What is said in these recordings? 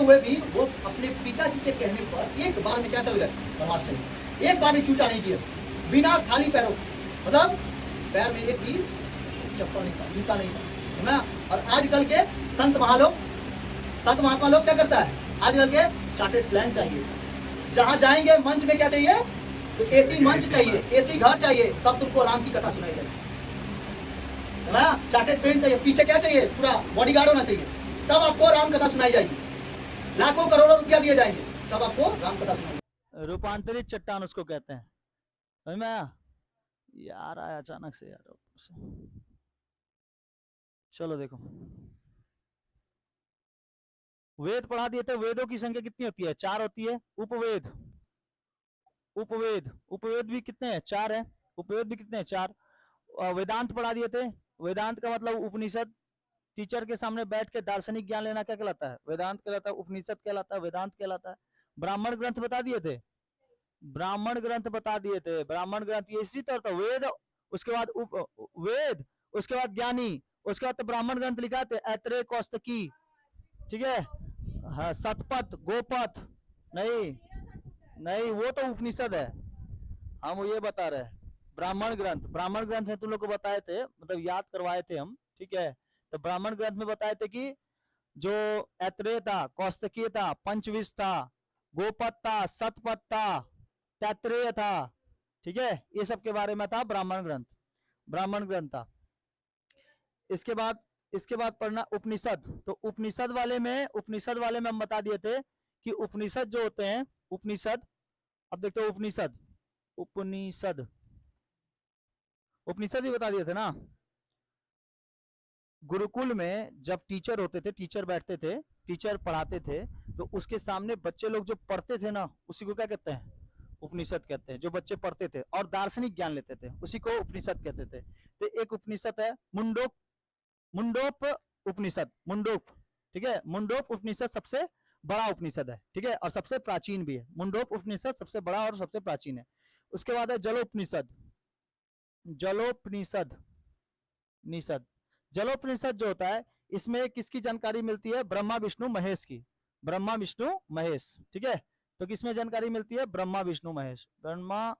हुए भी वो अपने पिताजी के कहने पर एक बार में क्या चल गए वनवास चले, एक बार में चूचा नहीं किया, बिना खाली पैरों, मतलब पैर में एक भी चप्पल नहीं था, जूता नहीं था, है ना। और आजकल के संत महात्मा लोग क्या करता है, आजकल के चार्टेड प्लान चाहिए, जहां जाएंगे मंच में क्या चाहिए, तो एसी मंच चाहिए, एसी घर चाहिए, तब तुमको राम की कथा सुनाई जाएगी, है ना। चार्टेड प्लेन चाहिए, पीछे क्या चाहिए, पूरा बॉडीगार्ड होना चाहिए, तब आपको राम कथा सुनाई जाएगी, लाखों करोड़ों रुपया दिए जाएंगे, तब आपको राम कथा सुनाई। रूपांतरित चट्टान उसको कहते हैं, समझ में आया? यार आया अचानक से यार। चलो देखो, वेद पढ़ा दिए थे। वेदों की संख्या कितनी होती है? 4 होती है। उपवेद, उपवेद भी कितने हैं? 4 है। उपवेद भी कितने हैं? 4। वेदांत पढ़ा दिए थे। वेदांत का मतलब उपनिषद। टीचर के सामने बैठ के दार्शनिक ज्ञान लेना क्या कहलाता है? वेदांत कहलाता है। उपनिषद कहलाता है, वेदांत कहलाता है। ब्राह्मण ग्रंथ बता दिए थे, ब्राह्मण ग्रंथ बता दिए थे। ब्राह्मण ग्रंथ ये इसी तरह था, वेद, उसके बाद वेद, उसके बाद ज्ञानी, उसके बाद तो ब्राह्मण ग्रंथ लिखा थे, ऐत्रेय, कौस्तकी, ठीक है। हाँ, सतपथ, गोपथ, नहीं नहीं, वो तो उपनिषद है, हम ये बता रहे हैं ब्राह्मण ग्रंथ। ब्राह्मण ग्रंथ में तुम लोग को बताए थे, मतलब याद करवाए थे हम, ठीक है। तो ब्राह्मण ग्रंथ में बताए थे कि जो ऐत्रेय था, कौस्तकीय था, पंचविश था, गोपथ था, सतपथ था, तैत्रेय था, ठीक है, ये सब के बारे में था ब्राह्मण ग्रंथ, ब्राह्मण ग्रंथ था। इसके बाद पढ़ना उपनिषद। तो उपनिषद वाले में हम बता दिए थे कि उपनिषद जो होते हैं, उपनिषद, अब देखते हो उपनिषद, उपनिषद उपनिषद ही बता दिए थे ना। गुरुकुल में जब टीचर होते थे, टीचर बैठते थे, टीचर पढ़ाते थे, तो उसके सामने बच्चे लोग जो पढ़ते थे ना, उसी को क्या कहते हैं? उपनिषद कहते हैं। जो बच्चे पढ़ते थे और दार्शनिक ज्ञान लेते थे, उसी को उपनिषद कहते थे। तो एक उपनिषद है मुंडोप, मुंडोप उपनिषद, मुंडोप, ठीक है। मुंडोप उपनिषद सबसे बड़ा उपनिषद है, ठीक है, और सबसे प्राचीन भी है। मुंडोप उपनिषद सबसे बड़ा और सबसे प्राचीन है। उसके बाद है जलोपनिषद, जलोपनिषद, निषद। जलोपनिषद जो होता है, इसमें किसकी जानकारी मिलती है? ब्रह्मा विष्णु महेश की, ब्रह्मा विष्णु महेश, ठीक है। तो किसमें जानकारी मिलती है? ब्रह्मा विष्णु महेश, ब्रह्मा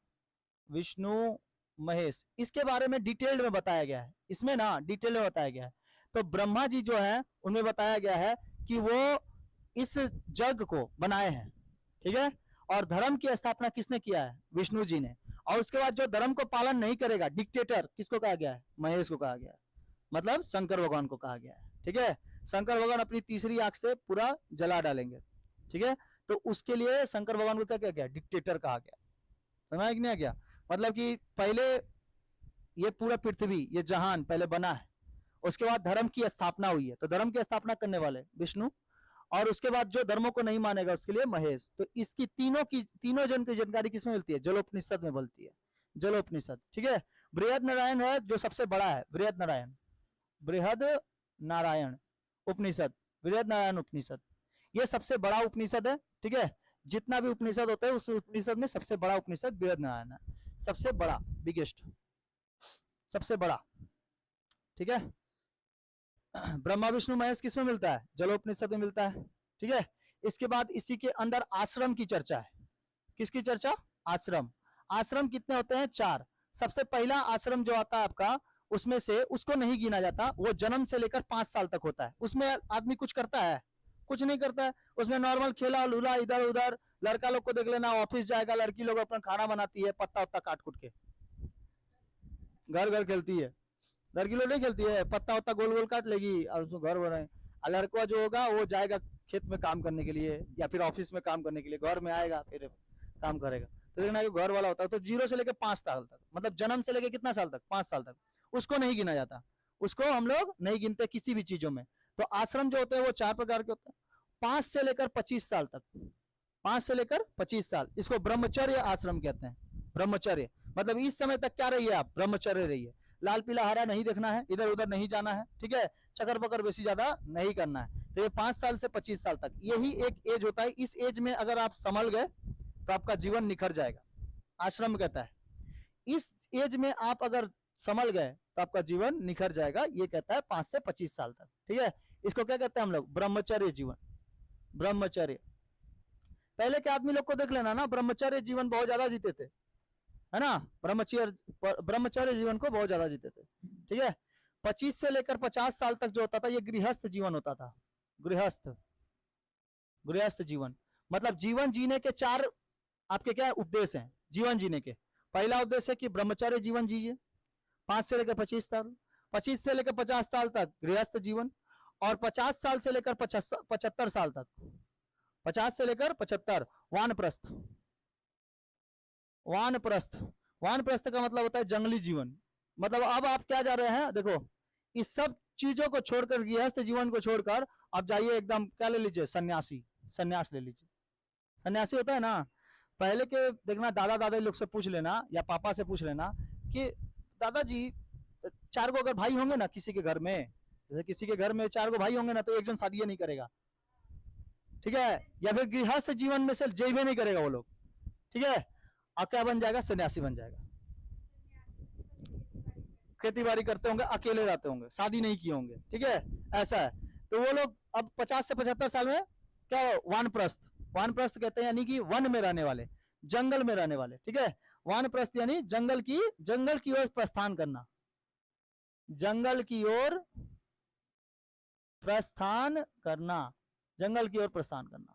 विष्णु महेश। इसके बारे में डिटेल्ड में बताया गया है, इसमें ना डिटेल में बताया गया है। तो ब्रह्मा जी जो है, उनमें बताया गया है कि वो इस जग को बनाए हैं, ठीक है। और धर्म की स्थापना किसने किया है? विष्णु जी ने। और उसके बाद जो धर्म को पालन नहीं करेगा, डिक्टेटर, किसको कहा गया है? महेश को कहा गया है, मतलब शंकर भगवान को कहा गया है, ठीक है। शंकर भगवान अपनी तीसरी आंख से पूरा जला डालेंगे, ठीक है। तो उसके लिए शंकर भगवान को क्या कहा गया? डिक्टेटर कहा गया। समझ नहीं आ गया? मतलब कि पहले ये पूरा पृथ्वी, ये जहान पहले बना है, उसके बाद धर्म की स्थापना हुई है, तो धर्म की स्थापना करने वाले विष्णु, और उसके बाद जो धर्मों को नहीं मानेगा उसके लिए महेश। तो इसकी तीनों जन की जानकारी किसमें मिलती है? जलोपनिषद में मिलती है, जलोपनिषद, ठीक है। बृहद नारायण है जो सबसे बड़ा है, बृहद नारायण, बृहद नारायण उपनिषद, बृहद नारायण उपनिषद, ये सबसे बड़ा उपनिषद है, ठीक है। जितना भी उपनिषद होता है उस उपनिषद में सबसे बड़ा उपनिषद बृहद नारायण है, सबसे बड़ा, बिगेस्ट, सबसे बड़ा, ठीक है। ब्रह्मा विष्णु महेश किसमें मिलता है? जलोपनिषद में मिलता है, ठीक है। इसके बाद इसी के अंदर आश्रम की चर्चा है। किसकी चर्चा? आश्रम। आश्रम कितने होते हैं? 4। सबसे पहला आश्रम जो आता है आपका, उसमें से उसको नहीं गिना जाता, वो जन्म से लेकर 5 साल तक होता है। उसमें आदमी कुछ करता है? कुछ नहीं करता है। उसमें नॉर्मल खेला लूला, इधर उधर, लड़का लोग को देख लेना, ऑफिस जाएगा, लड़की लोग अपना खाना बनाती है, पत्ता उत्ता काट कुट के, घर घर खेलती है। लड़की लोग नहीं खेलती है, पत्ता उत्ता गोल गोल काट लेगी और उसको घर बनाए। लड़का जो होगा वो जाएगा खेत में काम करने के लिए या फिर ऑफिस में काम करने के लिए, घर में आएगा फिर काम करेगा। तो देखना जो घर वाला होता है, तो 0 से लेकर 5 साल तक, मतलब जन्म से लेकर कितना साल तक? 5 साल तक, उसको नहीं गिना जाता, उसको हम लोग नहीं गिनते किसी भी चीजों में। तो आश्रम जो होते हैं वो 4 प्रकार के होते हैं। 5 से लेकर 25 साल तक, 5 से लेकर 25 साल, इसको ब्रह्मचर्य आश्रम कहते हैं। ब्रह्मचर्य मतलब इस समय तक क्या रहिए आप? ब्रह्मचर्य रहिए। लाल पीला हरा नहीं देखना है, इधर उधर नहीं जाना है, ठीक है। चक्कर बकर बेसी ज्यादा नहीं करना है। तो ये 5 साल से 25 साल तक, यही एक एज होता है। इस एज में अगर आप संभल गए तो आपका जीवन निखर जाएगा, आश्रम कहता है। इस एज में आप अगर संभल गए तो आपका जीवन निखर जाएगा, ये कहता है 5 से 25 साल तक, ठीक है। इसको क्या कहते हैं हम लोग? ब्रह्मचर्य जीवन, ब्रह्मचर्य। पहले के आदमी लोग को देख लेना ना, ब्रह्मचर्य जीवन बहुत ज्यादा जीते थे, है ना, ब्रह्मचर्य जीवन को बहुत ज्यादा जीते थे। ठीक है, 25 से लेकर 50 साल तक जो होता था ये गृहस्थ जीवन होता था। गृहस्थ जीवन मतलब जीवन जीने के 4 आपके क्या उद्देश्य हैं जीवन जीने के। पहला उद्देश्य है कि ब्रह्मचर्य जीवन जीजिए 5 से लेकर 25 साल, 25 से लेकर 50 साल तक गृहस्थ जीवन, और 50 साल से लेकर 75 साल तक, 50 से लेकर 75 वानप्रस्थ। वानप्रस्थ का मतलब होता है जंगली जीवन। मतलब अब आप क्या जा रहे हैं, देखो इस सब चीजों को छोड़कर, गृहस्थ जीवन को छोड़कर आप जाइए एकदम क्या ले लीजिए, संन्यास ले लीजिए। सन्यासी होता है ना, पहले के देखना दादा दादी लोग से पूछ लेना या पापा से पूछ लेना कि दादाजी 4 अगर भाई होंगे ना किसी के घर में, जैसे किसी के घर में 4 भाई होंगे ना, तो एक जन शादी नहीं करेगा, ठीक है, या फिर गृहस्थ जीवन में से जेबे नहीं करेगा वो लोग, ठीक है, और क्या बन जाएगा, सन्यासी बन जाएगा। खेती बाड़ी करते होंगे, अकेले रहते होंगे, शादी नहीं किए होंगे, ठीक है, ऐसा है। तो वो लोग अब 50 से 75 साल में क्या, वानप्रस्थ कहते हैं, यानी कि वन में रहने वाले, जंगल में रहने वाले, ठीक है। वानप्रस्थ यानी जंगल की ओर प्रस्थान करना, जंगल की ओर प्रस्थान करना, जंगल की ओर प्रस्थान करना,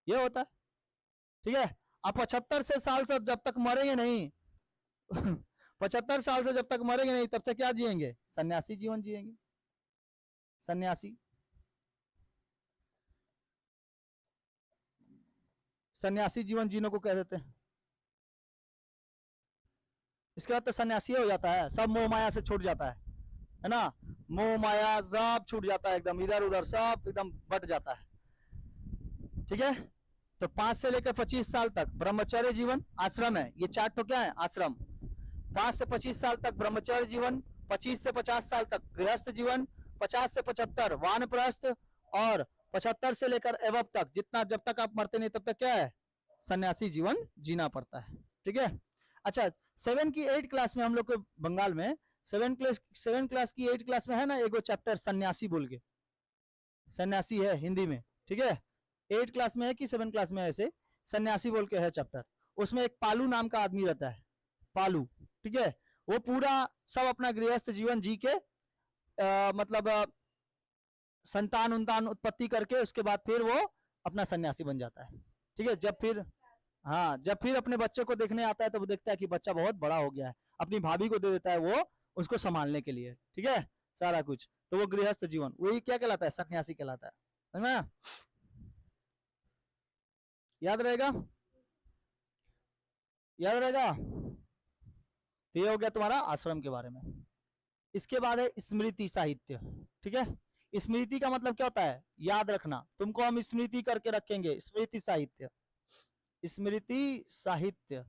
ये होता है, ठीक है। आप 75 साल से जब तक मरेंगे नहीं 75 साल से जब तक मरेंगे नहीं तब तक क्या जिएंगे, सन्यासी जीवन जिएंगे, सन्यासी जीवन जीने को कह देते हैं। इसके बाद तो सन्यासी हो जाता है, सब मोह माया से छूट जाता है ना, मोह माया सब छूट जाता है, एकदम इधर उधर सब एकदम बट जाता है, ठीक है। तो 5 से लेकर 25 साल तक ब्रह्मचर्य जीवन, आश्रम है, ये 4 तो क्या है, आश्रम। 5 से 25 साल तक ब्रह्मचर्य जीवन, 25 से 50 साल तक गृहस्थ जीवन, 50 से 75 वानप्रस्थ, और 75 से लेकर एवं तक, जितना जब तक आप मरते नहीं तब तक क्या है, सन्यासी जीवन जीना पड़ता है, ठीक है। अच्छा, 7 की 8 क्लास में हम लोग के बंगाल में 7 क्लास की 8 क्लास में है ना एगो चैप्टर सन्यासी बोल के, सन्यासी है हिंदी में, ठीक है। 8 क्लास में है कि 7 क्लास में है, ऐसे सन्यासी बोल के है चैप्टर। उसमें एक पालू नाम का आदमी रहता है, पालू, ठीक है। वो पूरा सब अपना गृहस्थ जीवन जी के मतलब संतान उत्पत्ति करके उसके बाद फिर वो अपना सन्यासी बन जाता है, ठीक है। जब फिर अपने बच्चे को देखने आता है तो वो देखता है कि बच्चा बहुत बड़ा हो गया है, अपनी भाभी को दे देता है वो उसको संभालने के लिए, ठीक है, सारा कुछ। तो वो गृहस्थ जीवन, वही क्या कहलाता है, सन्यासी कहलाता है, समझ, याद रहेगा। तो ये हो गया तुम्हारा आश्रम के बारे में। इसके बाद है स्मृति साहित्य, ठीक है। स्मृति का मतलब क्या होता है, याद रखना, तुमको हम स्मृति करके रखेंगे, स्मृति साहित्य, स्मृति साहित्य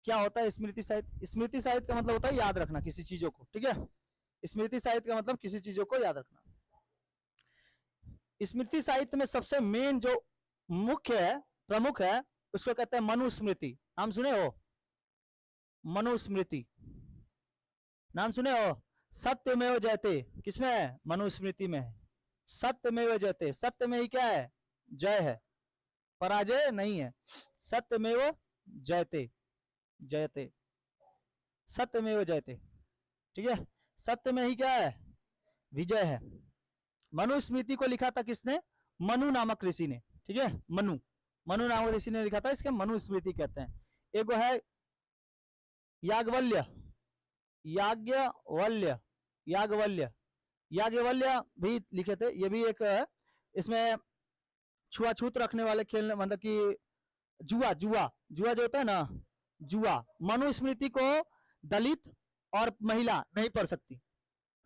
क्या होता है, स्मृति साहित्य का मतलब होता है याद रखना किसी चीजों को, ठीक है। स्मृति साहित्य का मतलब किसी चीजों को याद रखना। स्मृति साहित्य में सबसे मेन जो मुख्य है, प्रमुख है, उसको कहते हैं मनुस्मृति। नाम सुने हो, मनुस्मृति नाम सुने हो। सत्यमेव जयते किसमें है, मनुस्मृति में है। सत्यमेव जयते, सत्य में ही क्या है, जय है, पराजय नहीं है। सत्यमेव जयते, सत्यमेव जयते, ठीक है। सत्य में ही क्या है, विजय है। मनुस्मृति को लिखा था किसने, मनु नामक ऋषि ने, ठीक है। मनु नामक ऋषि ने लिखा था, इसके मनुस्मृति कहते हैं। एक है याज्ञवल्य भी लिखे थे, ये भी एक है। इसमें छुआछूत रखने वाले खेलने, मतलब कि जुआ जो होता है ना, जुआ। मनुस्मृति को दलित और महिला नहीं पढ़ सकती,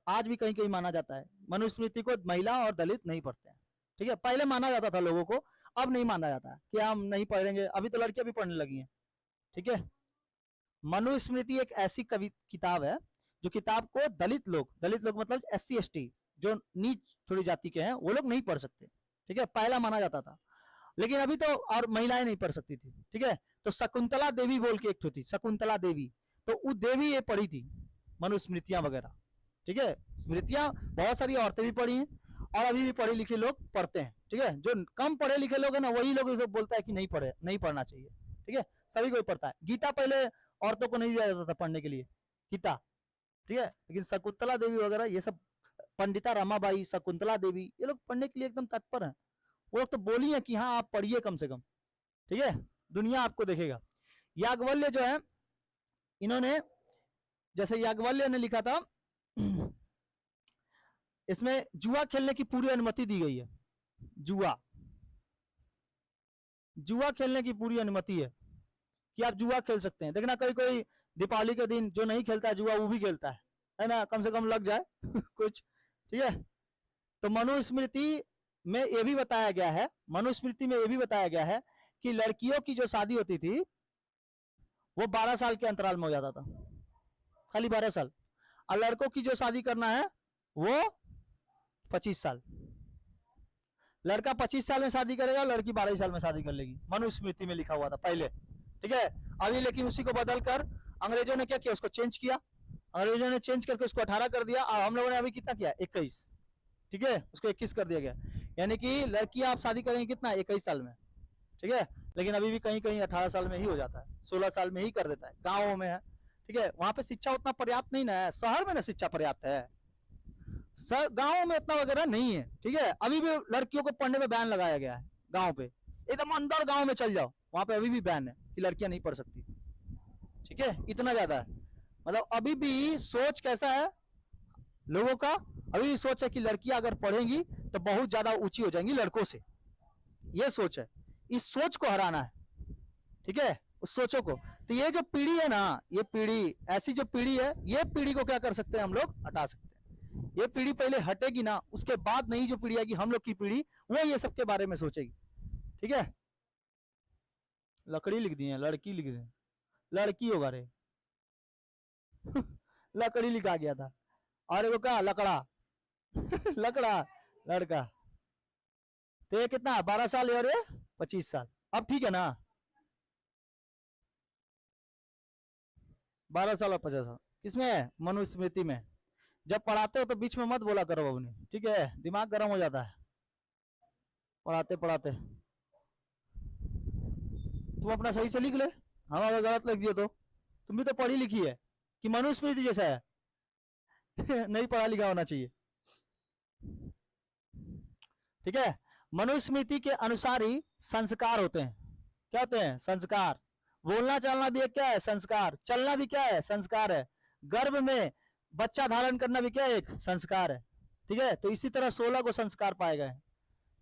आज भी कहीं कहीं माना जाता है मनुस्मृति को महिला और दलित नहीं पढ़ते हैं, ठीक है। पहले माना जाता था लोगों को, अब नहीं माना जाता है कि हम नहीं पढ़ेंगे, अभी तो लड़कियां भी पढ़ने लगी हैं, ठीक है। मनुस्मृति एक ऐसी किताब है जो किताब को दलित लोग मतलब SC ST जो नीच थोड़ी जाति के हैं वो लोग नहीं पढ़ सकते, ठीक है। पहला माना जाता था, लेकिन अभी तो और महिलाएं नहीं पढ़ सकती थी, ठीक है। तो शकुंतला देवी बोल के एक थी, शकुंतला देवी, तो वो देवी ये पढ़ी थी मनुस्मृतियां वगैरह, ठीक है। स्मृतियां बहुत सारी औरतें भी पढ़ी हैं, और अभी भी पढ़े लिखे लोग पढ़ते हैं, ठीक है। जो कम पढ़े लिखे लोग है ना, वही लोग बोलता है कि नहीं पढ़ना चाहिए, ठीक है। सभी कोई पढ़ता है। गीता पहले औरतों को नहीं दिया जाता था पढ़ने के लिए, गीता, ठीक है। लेकिन शकुंतला देवी वगैरह ये सब, पंडिता रमाबाई, शकुंतला देवी, ये लोग पढ़ने के लिए एकदम तत्पर हैं। वो लोग तो बोली है कि हाँ आप पढ़िए कम से कम, ठीक है, दुनिया आपको देखेगा। याज्ञवल्क्य जो है, इन्होंने, जैसे याज्ञवल्क्य ने लिखा था, इसमें जुआ खेलने की पूरी अनुमति दी गई है। जुआ खेलने की पूरी अनुमति है कि आप जुआ खेल सकते हैं। देखना कोई कोई दीपावली के दिन जो नहीं खेलता है जुआ, वो भी खेलता है ना, कम से कम लग जाए कुछ, ठीक है। तो मनुस्मृति में ये भी बताया गया है, मनुस्मृति में ये भी बताया गया है कि लड़कियों की जो शादी होती थी वो 12 साल के अंतराल में हो जाता था, खाली 12 साल। और लड़कों की जो शादी करना है वो 25 साल। लड़का 25 साल में शादी करेगा, लड़की 12 साल में शादी कर लेगी, मनुस्मृति में लिखा हुआ था पहले, ठीक है। अभी लेकिन उसी को बदलकर अंग्रेजों ने क्या किया, उसको चेंज किया। अंग्रेजों ने चेंज करके उसको 18 कर दिया, और हम लोगों ने अभी कितना किया, 21, ठीक है, उसको 21 कर दिया गया। यानी कि लड़की आप शादी करेंगे कितना, 21 साल में, ठीक है। लेकिन अभी भी कहीं कहीं 18 साल में ही हो जाता है, 16 साल में ही कर देता है, गाँवों में है, ठीक है। वहां पे शिक्षा उतना पर्याप्त नहीं ना है, शहर में ना शिक्षा पर्याप्त है, सर गाँव में इतना वगैरह नहीं है, ठीक है। अभी भी लड़कियों को पढ़ने में बैन लगाया गया है गाँव पे, एकदम अंदर गाँव में चल जाओ, वहां पे अभी भी बैन है कि लड़कियां नहीं पढ़ सकती, ठीक है। इतना ज्यादा है, मतलब अभी भी सोच कैसा है लोगों का, अभी भी सोच है कि लड़कियां अगर पढ़ेंगी तो बहुत ज्यादा ऊंची हो जाएंगी लड़कों से, ये सोच है। इस सोच को हराना है, ठीक है, उस सोचों को। तो ये जो पीढ़ी है ना, ये पीढ़ी, ऐसी जो पीढ़ी है, ये पीढ़ी को क्या कर सकते हैं हम लोग, हटा सकते हैं। ये पीढ़ी पहले हटेगी ना, उसके बाद नई जो पीढ़ी आएगी, हम लोग की पीढ़ी, वो ये सब के बारे में सोचेगी, ठीक है। लकड़ी लिख दिए, लड़की लिख दिए, लड़की होगा रे लकड़ी लिखा गया था, और एगो क्या, लकड़ा लकड़ा, लड़का। तो ये कितना, 12 साल और ये 25 साल, अब ठीक है ना, 12 साल और 50 साल किसमें है, मनुस्मृति में। जब पढ़ाते हो तो बीच में मत बोला करो बबनी, ठीक है, दिमाग गर्म हो जाता है पढ़ाते पढ़ाते। तुम अपना सही से लिख ले, हम अगर गलत लिख दिए तो, तुम भी तो पढ़ी लिखी है कि मनुस्मृति जैसा है नहीं पढ़ा लिखा होना चाहिए, ठीक है। मनुस्मृति के अनुसार ही संस्कार होते हैं, क्या होते हैं, संस्कार। बोलना चलना भी एक क्या है, संस्कार। चलना भी क्या है, संस्कार है। गर्भ में बच्चा धारण करना भी क्या है, एक संस्कार है, ठीक है। तो इसी तरह 16 को संस्कार पाए गए हैं।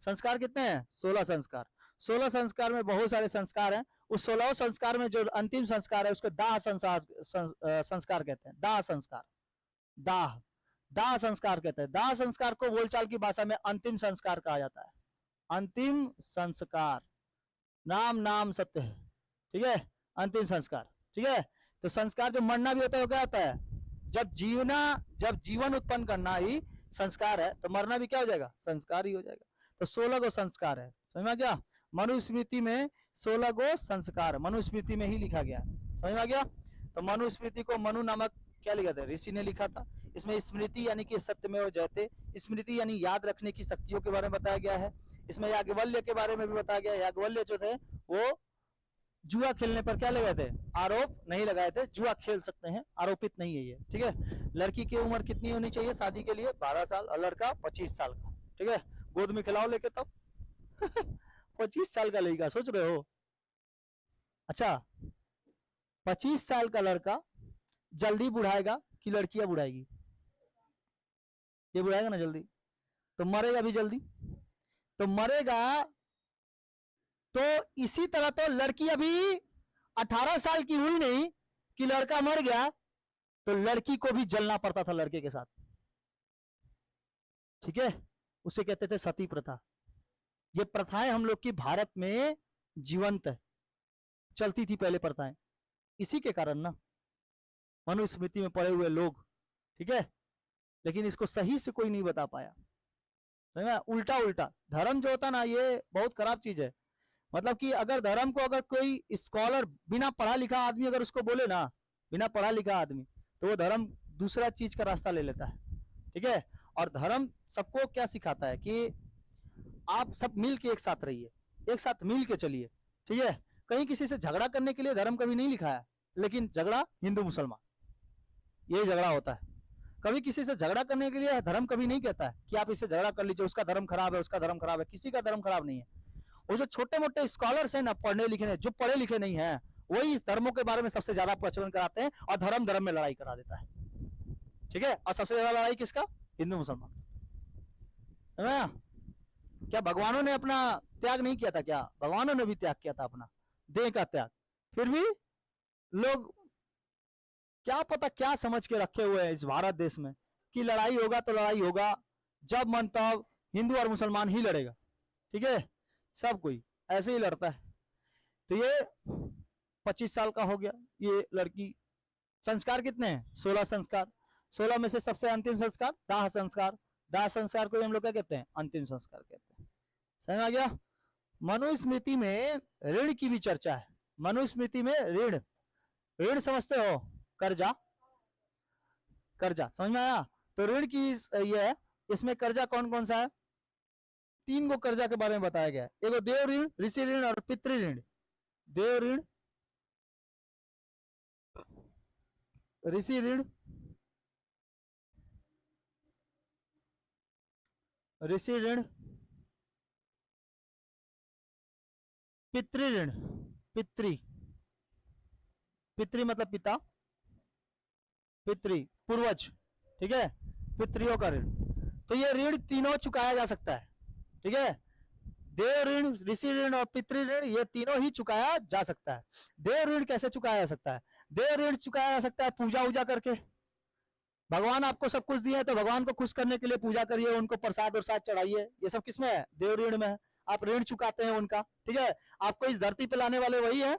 संस्कार कितने हैं, 16 संस्कार। 16 संस्कार में बहुत सारे संस्कार हैं। उस 16 संस्कार में जो अंतिम संस्कार है उसको दाह संस्कार कहते हैं। दाह संस्कार, दाह संस्कार कहते हैं। दाह संस्कार को बोलचाल की भाषा में अंतिम संस्कार कहा जाता है। अंतिम संस्कार, नाम नाम सत्य है, ठीक है, अंतिम संस्कार, ठीक है। तो संस्कार जो मरना भी होता है वो क्या होता है, जब जीवन उत्पन्न करना ही संस्कार है, तो मरना भी क्या हो जाएगा, संस्कार ही हो जाएगा। तो 16 गो संस्कार है, समझ में आ गया। मनुस्मृति में 16 गो संस्कार मनुस्मृति में ही लिखा गया, समझ में आ गया। तो मनुस्मृति को मनु नामक क्या लिखा था, ऋषि ने लिखा था। इसमें स्मृति यानी कि सत्यमेव जयते, स्मृति यानी याद रखने की शक्तियों के बारे में बताया गया है। इसमें याज्ञवल्क्य के बारे में भी बताया गया। याज्ञवल्क्य जो थे वो जुआ खेलने पर क्या लगाए थे, आरोप नहीं लगाए थे। जुआ खेल सकते हैं, आरोपित नहीं है ये, ठीक है। लड़की की उम्र कितनी होनी चाहिए शादी के लिए, 12 साल, और लड़का 25 साल का, ठीक है। गोद में खिलाओ लेके तब 25 साल का लड़का, सोच रहे हो। अच्छा, 25 साल का लड़का जल्दी बुढ़ाएगा कि लड़कियां बुढ़ाएगी, ये बुढ़ाएगा ना जल्दी, तो मरेगा भी जल्दी। तो मरेगा तो इसी तरह तो लड़की अभी 18 साल की हुई नहीं कि लड़का मर गया, तो लड़की को भी जलना पड़ता था लड़के के साथ, ठीक है। उसे कहते थे सती प्रथा। ये प्रथाएं हम लोग की भारत में जीवंत है, चलती थी पहले प्रथाएं, इसी के कारण ना मनुस्मृति में पढ़े हुए लोग, ठीक है। लेकिन इसको सही से कोई नहीं बता पाया, समझ में। उल्टा उल्टा धर्म जो होता ना, ये बहुत खराब चीज है। मतलब कि अगर धर्म को अगर कोई स्कॉलर, बिना पढ़ा लिखा आदमी अगर उसको बोले ना, बिना पढ़ा लिखा आदमी, तो वो धर्म दूसरा चीज का रास्ता ले लेता है, ठीक है। और धर्म सबको क्या सिखाता है कि आप सब मिल के एक साथ रहिए, एक साथ मिल के चलिए, ठीक है। कहीं किसी से झगड़ा करने के लिए धर्म कभी नहीं लिखा है, लेकिन झगड़ा हिंदू मुसलमान यही झगड़ा होता है। कभी किसी से झगड़ा करने के लिए धर्म कभी नहीं कहता है कि आप इससे झगड़ा कर लीजिए, उसका धर्म खराब है, उसका धर्म खराब है। किसी का धर्म खराब नहीं है। वो जो छोटे मोटे स्कॉलर्स हैं ना, पढ़ने लिखे नहीं, जो पढ़े लिखे नहीं है, वही इस धर्मों के बारे में सबसे ज्यादा प्रचलन कराते हैं और धर्म धर्म में लड़ाई करा देता है, ठीक है। और सबसे ज्यादा लड़ाई किसका? हिंदू मुसलमान, है ना। क्या भगवानों ने अपना त्याग नहीं किया था? क्या भगवानों ने भी त्याग किया था अपना देह का त्याग। फिर भी लोग क्या पता क्या समझ के रखे हुए हैं इस भारत देश में कि लड़ाई होगा तो लड़ाई होगा, जब मन तब हिंदू और मुसलमान ही लड़ेगा, ठीक है। सब कोई ऐसे ही लड़ता है। तो ये 25 साल का हो गया ये लड़की। संस्कार कितने हैं? 16 संस्कार। 16 में से सबसे अंतिम संस्कार दाह संस्कार। दाह संस्कार को हम लोग क्या कहते हैं? अंतिम संस्कार कहते हैं। समझ आ गया? मनुस्मृति में ऋण की भी चर्चा है। मनुस्मृति में ऋण, ऋण समझते हो? कर्जा, कर्जा समझ में आया? तो ऋण की ये है, इसमें कर्जा कौन कौन सा है? 3 गो कर्जा के बारे में बताया गया है। एगो देव ऋण, ऋषि ऋण और पितृ ऋण। देव ऋण, ऋषि ऋण, ऋषि ऋण, पितृ ऋण। पितृ, पितृ मतलब पिता, पितृ पूर्वज, ठीक है, पितृयों का ऋण। तो ये ऋण तीनों चुकाया जा सकता है, ठीक है। देव ऋण, ऋषि ऋण और पितृ ऋण, ये तीनों ही चुकाया जा सकता है। देव ऋण कैसे चुकाया जा सकता है? देव ऋण चुकाया जा सकता है पूजा उजा करके। भगवान आपको सब कुछ दिए, तो भगवान को खुश करने के लिए पूजा करिए, उनको प्रसाद और चढ़ाइए। ये सब किसमें है? देव ऋण में है। आप ऋण चुकाते हैं उनका, ठीक है। आपको इस धरती पे लाने वाले वही है,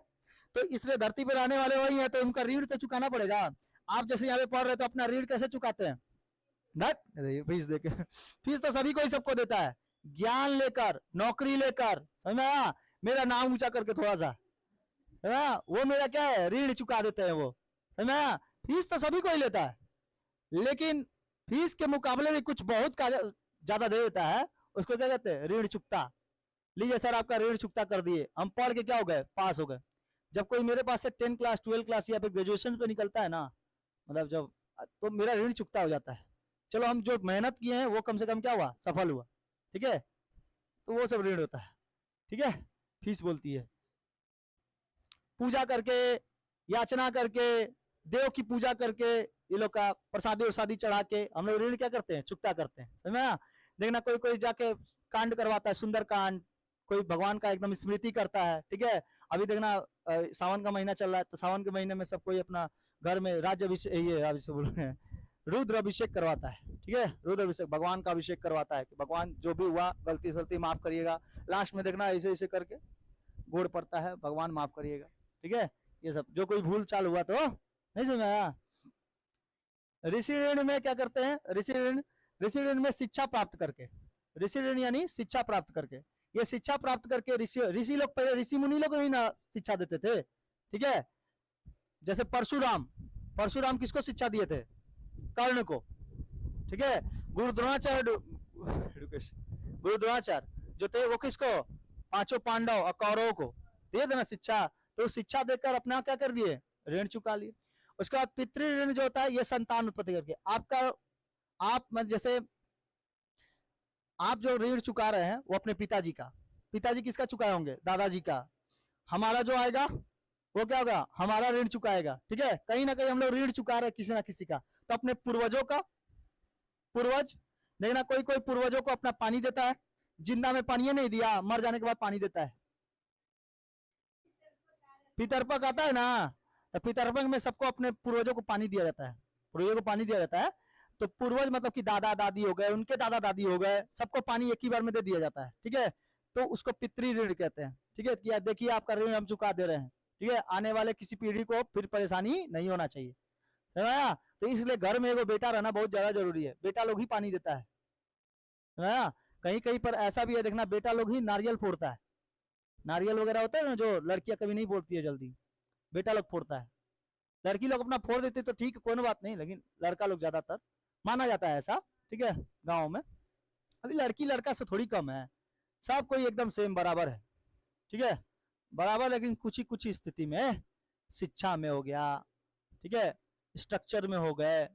तो इसलिए धरती पे लाने वाले वही है, तो उनका ऋण तो चुकाना पड़ेगा। आप जैसे यहाँ पे पढ़ रहे तो अपना ऋण कैसे चुकाते हैं? फीस देके। फीस तो सभी को ही सबको देता है, ज्ञान लेकर, नौकरी लेकर, समझ में आया? मेरा नाम ऊंचा करके थोड़ा सा, है ना, वो मेरा क्या है? ऋण चुका देते हैं वो, समझ में आया? फीस तो सभी को ही लेता है, लेकिन फीस के मुकाबले में कुछ बहुत ज्यादा दे देता है, उसको क्या कहते हैं? ऋण चुकता। लीजिए सर आपका ऋण चुकता कर दिए, हम पढ़ के क्या हो गए? पास हो गए। जब कोई मेरे पास से 10 क्लास 12 क्लास या फिर ग्रेजुएशन पे निकलता है ना, मतलब जब, तो मेरा ऋण चुकता हो जाता है। चलो हम जो मेहनत किए हैं वो कम से कम क्या हुआ? सफल हुआ, ठीक है। तो वो सब ऋण होता है, ठीक है। फीस बोलती है। पूजा करके, याचना करके, देव की पूजा करके, ये लोग का प्रसादी उसादी चढ़ा के हम लोग ऋण क्या करते हैं? चुकता करते हैं, समझ में आया? देखना कोई कोई जाके कांड करवाता है, सुंदर कांड, कोई भगवान का एकदम स्मृति करता है, ठीक है। अभी देखना सावन का महीना चल रहा है, तो सावन के महीने में सब कोई अपना घर में राज्य अभिषेक, ये अभिषेक बोल रहे हैं, रुद्र अभिषेक करवाता है, ठीक है। रुद्र अभिषेक, भगवान का अभिषेक करवाता है कि भगवान जो भी हुआ गलती सलती माफ करिएगा। लास्ट में देखना ऐसे ऐसे करके गोड़ पड़ता है, भगवान माफ करिएगा, ठीक है। ये सब जो कोई भूल चाल हुआ तो नहीं समझ आया। ऋषि ऋण में क्या करते हैं? ऋषि ऋण में शिक्षा प्राप्त करके, ऋषि ऋण यानी शिक्षा प्राप्त करके, ये शिक्षा प्राप्त करके ऋषि लोग पहले ऋषि मुनि लोग भी ना शिक्षा देते थे, ठीक है। जैसे परशुराम किसको शिक्षा दिए थे? कर्ण को, ठीक है। गुरु द्रोणाचार्य जो थे वो किसको? 5 पांडव और कौरवों को दिए थे ना शिक्षा। तो शिक्षा देकर अपना क्या कर दिए? ऋण चुका लिए। उसके बाद पितृ ऋण जो होता है, ये संतान उत्पत्ति करके आपका, आप जैसे आप जो ऋण चुका रहे हैं वो अपने पिताजी का, पिताजी किसका चुकाए होंगे? दादाजी का। हमारा जो आएगा वो क्या होगा? हमारा ऋण चुकाएगा, ठीक है। कहीं ना कहीं हम लोग ऋण चुका रहे हैं किसी ना किसी का। तो अपने पूर्वजों का, पूर्वज देखना कोई कोई पूर्वजों को अपना पानी देता है, जिंदा में पानी नहीं दिया, मर जाने के बाद पानी देता है। पितरपक आता है ना, तो पितरपक में सबको अपने पूर्वजों को पानी दिया जाता है, पूर्वजों को पानी दिया जाता है। तो पूर्वज मतलब कि दादा दादी हो गए, उनके दादा दादी हो गए, सबको पानी एक ही बार में दे दिया जाता है, ठीक है। तो उसको पितृ ऋण कहते हैं, ठीक है। कि देखिए आपका ऋण हम चुका दे रहे हैं, ठीक है। आने वाले किसी पीढ़ी को फिर परेशानी नहीं होना चाहिए, समझा? तो इसलिए घर में एगो बेटा रहना बहुत ज्यादा जरूरी है। बेटा लोग ही पानी देता है, समझा? कहीं कहीं पर ऐसा भी है, देखना बेटा लोग ही नारियल फोड़ता है। नारियल वगैरह होता है ना जो लड़कियां कभी नहीं फोड़ती है जल्दी, बेटा लोग फोड़ता है। लड़की लोग अपना फोड़ देते तो ठीक, कोई बात नहीं, लेकिन लड़का लोग ज्यादातर माना जाता है ऐसा, ठीक है, गाँव में। अभी लड़की लड़का से थोड़ी कम है, सब कोई एकदम सेम बराबर है, ठीक है, बराबर। लेकिन कुछ ही स्थिति में, शिक्षा में हो गया, ठीक है, स्ट्रक्चर में हो गए,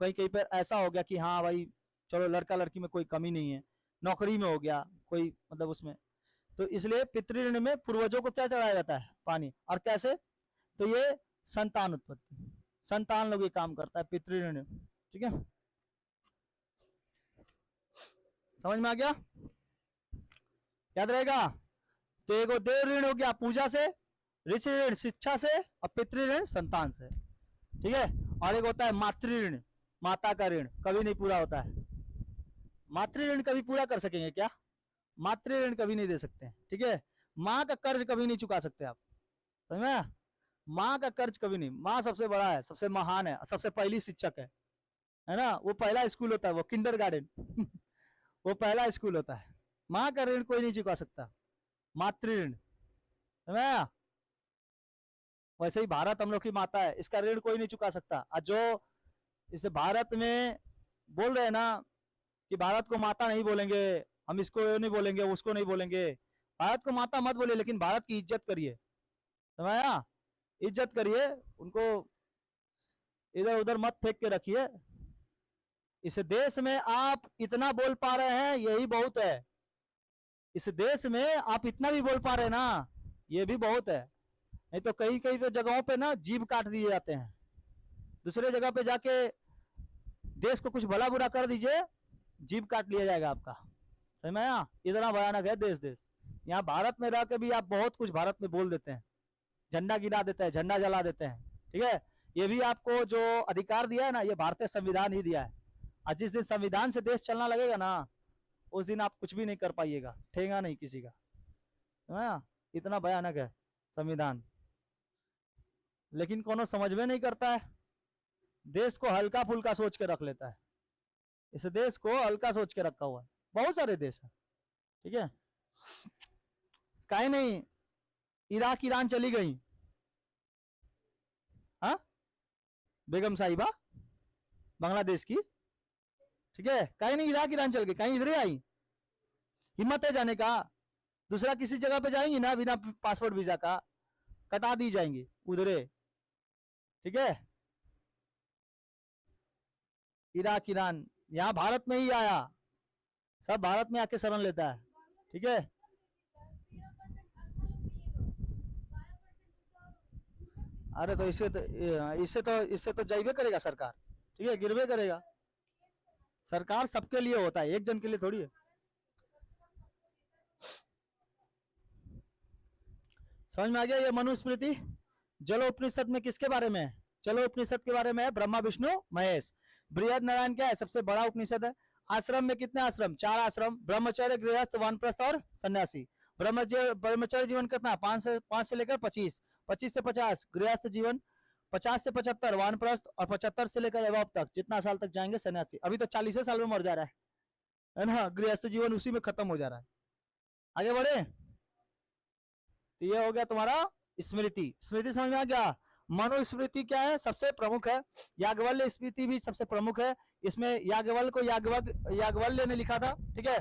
कहीं कहीं पर ऐसा हो गया कि हाँ भाई चलो लड़का लड़की में कोई कमी नहीं है, नौकरी में हो गया कोई, मतलब उसमें। तो इसलिए पितृऋण में पूर्वजों को क्या चढ़ाया जाता है? पानी। और कैसे? तो ये संतान उत्पत्ति, संतान लोग ये काम करता है पितृऋण, ठीक है, समझ में आ गया? याद रहेगा? तो एगो देव ऋण हो गया पूजा से, ऋषि ऋण शिक्षा से, और पितृऋण संतान से, ठीक है। और एक होता है मातृ ऋण, माता का ऋण कभी नहीं पूरा होता है। मातृ ऋण कभी पूरा कर सकेंगे क्या? मातृ ऋण कभी नहीं दे सकते हैं, ठीक है। माँ का कर्ज कभी नहीं चुका सकते आप, समझ में? माँ का कर्ज कभी नहीं। माँ सबसे बड़ा है, सबसे महान है, सबसे पहली शिक्षक है ना। वो पहला स्कूल होता है, वो किंडर गार्डन वो पहला स्कूल होता है। माँ का ऋण कोई नहीं चुका सकता, मातृ ऋण, समझ में आया? वैसे ही भारत हम लोग की माता है, इसका ऋण कोई नहीं चुका सकता। और जो इसे भारत में बोल रहे हैं ना कि भारत को माता नहीं बोलेंगे, हम इसको नहीं बोलेंगे, उसको नहीं बोलेंगे, भारत को माता मत बोलिए, लेकिन भारत की इज्जत करिए, समझ आया? इज्जत करिए, उनको इधर उधर मत फेंक के रखिए। इस देश में आप इतना बोल पा रहे हैं, यही बहुत है। इस देश में आप इतना भी बोल पा रहे हैं ना, ये भी बहुत है। नहीं तो कहीं कहीं पे जगहों पे ना जीभ काट दिए जाते हैं। दूसरे जगह पे जाके देश को कुछ भला बुरा कर दीजिए, जीभ काट लिया जाएगा आपका, समझ में आया? इतना भयानक है देश। यहाँ भारत में रह के भी आप बहुत कुछ भारत में बोल देते हैं, झंडा गिरा देते हैं, झंडा जला देते हैं, ठीक है। ये भी आपको जो अधिकार दिया है ना, ये भारतीय संविधान ही दिया है। और जिस दिन संविधान से देश चलना लगेगा ना, उस दिन आप कुछ भी नहीं कर पाइएगा, ठेगा नहीं किसी का, समझ में आया? इतना भयानक है संविधान। लेकिन कोनो समझ में नहीं करता है, देश को हल्का फुल्का सोच के रख लेता है। इस देश को हल्का सोच के रखा हुआ है, बहुत सारे देश है, ठीक है। काहे नहीं इराक ईरान चली गई, हाँ, बेगम साहिबा बांग्लादेश की, ठीक है, काहे नहीं इराक ईरान चल गई, कहीं इधर आई? हिम्मत है जाने का? दूसरा किसी जगह पे जाएंगी ना बिना पासपोर्ट वीजा का, कटा दी जाएंगी उधरे, ठीक है। इराक ईरान यहाँ भारत में ही आया, सब भारत में आके शरण लेता है, ठीक है। अरे तो इससे तो जाइबे करेगा सरकार, ठीक है, गिरवे करेगा। सरकार सबके लिए होता है, एक जन के लिए थोड़ी है। समझ में आ गया? ये मनुस्मृति जलोपनिषद में किसके बारे में है? जलोपनिषद के बारे में है, ब्रह्मा विष्णु महेश। बृहद नारायण क्या है? सबसे बड़ा उपनिषद है। आश्रम में कितने आश्रम? 4 आश्रम, ब्रह्मचर्य, गृहस्थ, वानप्रस्थ और सन्यासी। ब्रह्मचर्य जीवन कितना? 5 से लेकर 25, 25 से 50 गृहस्थ जीवन, 50 से 75 वानप्रस्थ, और 75 से लेकर अब तक जितना साल तक जाएंगे सन्यासी। अभी तो 40 साल में मर जा रहा है ना, गृहस्थ जीवन उसी में खत्म हो जा रहा है। आगे बढ़े, तो ये हो गया तुम्हारा स्मृति। स्मृति समझ में आ गया? मनुस्मृति क्या है? सबसे प्रमुख है। याज्ञवल्क्य स्मृति भी सबसे प्रमुख है। इसमें याज्ञवल्क्य को याज्ञवल्क्य ने लिखा था, ठीक है।